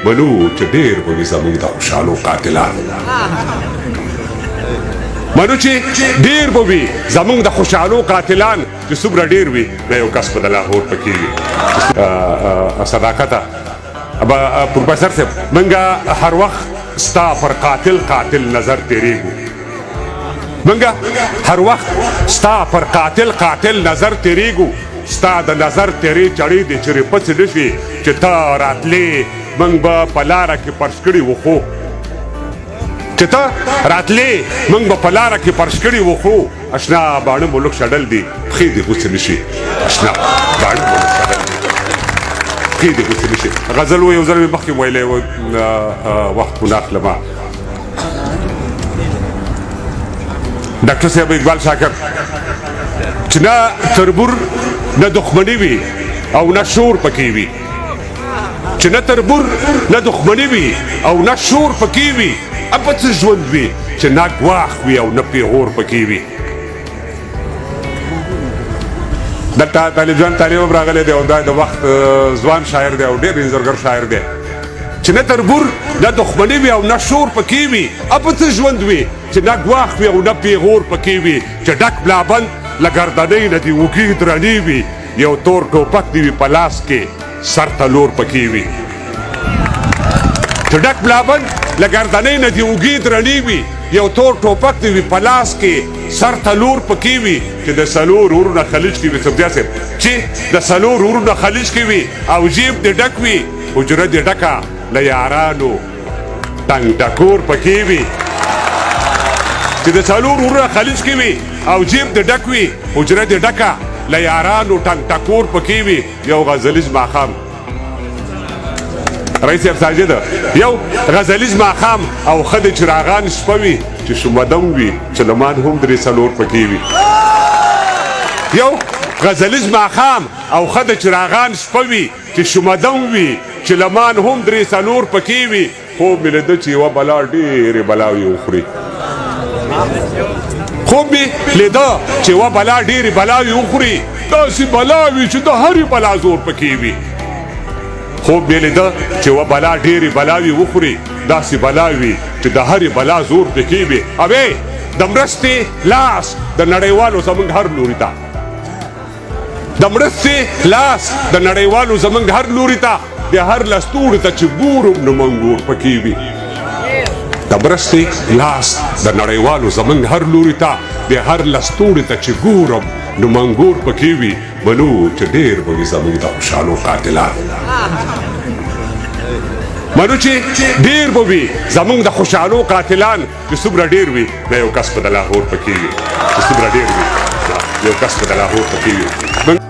منو چې ډېر به وي زموږ د خوشحالو قاتلان منو چې ډېر به وي زموږ د خوشحالو قاتلان چې څومره ډېر وي د یو کس په د لاهور پکې وي صداقته پروفیسر صاحب منګه هر وخت ستا پر قاتل نظر تیریږو منګه هر وخت ستا پر قاتل نظر تیریږو ستا د نظر تیرې چړې دې چې پڅې نه شي چې ته راتلې موږ به په لاره کې پرش کړي وخو چې ته راتلې موږ به په لاره کې پرش کړي وخو اشنا باڼه ملک شډل دي پښې دې غوڅې نه شي اشنا باڼه ملک شډل دي پښې دې غوڅې نه شي غزل و یو ځل مې مخکې ویلی و وخت مو نه اخلمه ډاکټر صاحب اقبال شاکر چې نه تربور نه دښمني وي او نه شور پکې وي چې نه تربور نه دښمني وي او نه شور پکې وي ابه څه ژوند وي چې نه ګواښ وي او نه پیغور پکې وي دلته طالب جان طالب راغلی دی او دا د وخت ځوان شاعر دی او ډېر انځورګر شاعر دی چې نه تربور نه دښمني وي او نه شور پکې وي ابه څه ژوند وي چې نه ګواښ وي او نه پیغور پکې وي چې ډک بلابند له ګردنۍ نه دې اوږې درنې وي یو تور ټوپک دې وي په لاس کې سر ته لور پکې وي چې ډک بلابند له ګردنۍ نه دې اوږې درنې وي یو تور ټوپک دې وي په لاس کې سر ته لور پکې وي چې د څلور ورونه خلیج کې وي سبزیا صاحب چې د څلور ورونه خلیج کې وي او جیب دې ډک وي حجره دې ډکه له یارانو ټنګ ټکور پکې وي چې د څلور ورونه خلیج کې وي او جیب دې ډک وي حجره دې ډکه له یارانو ټنګ ټکور پکې وي یو غزلیز ماښام رئیس صاحب ساجد یو غزلیز ماښام او ښه د چراغان شپه وي چې شمدم وي چې لمان هم درې څلور پکې وي یو غزلیز ماښام او ښه د چراغان شپه وي چې شمدم وي چې لمان هم درې څلور پکې وي خوب مې لیده چې یوه بلا ډېرې بلاوې وخوري خوب مې لیده چې یوه بلا ډېرې بلاوې وخوري داسې بلاوې چې د هرې بلا زور پکې وي خوب مې لیده چې یوه بلا ډېرې بلاوې وخوري داسې بلاوې چې د هرې بلا زور پکې وي اوې د مرستې لاس د نړیوالو زموږ هر لوري ته د مرستې لاس د نړیوالو زموږ هر لوري ته د هر لستوړي ته چې ګورم نو منګور پکې وي د مرستې لاس د نړیوالو زموږ هر لوري ته د هر لستوړي ته چې ګورم نو منګور پکې وي منو چې ډېر به وي زموږ د خوشحالو قاتلان منو چې ډېر به وي زموږ د خوشحالو قاتلان چې څومره ډېر وي د یو کس په د لاهور پکې وي چې څومره ډېر وي یو کس په د لاهور پکې وي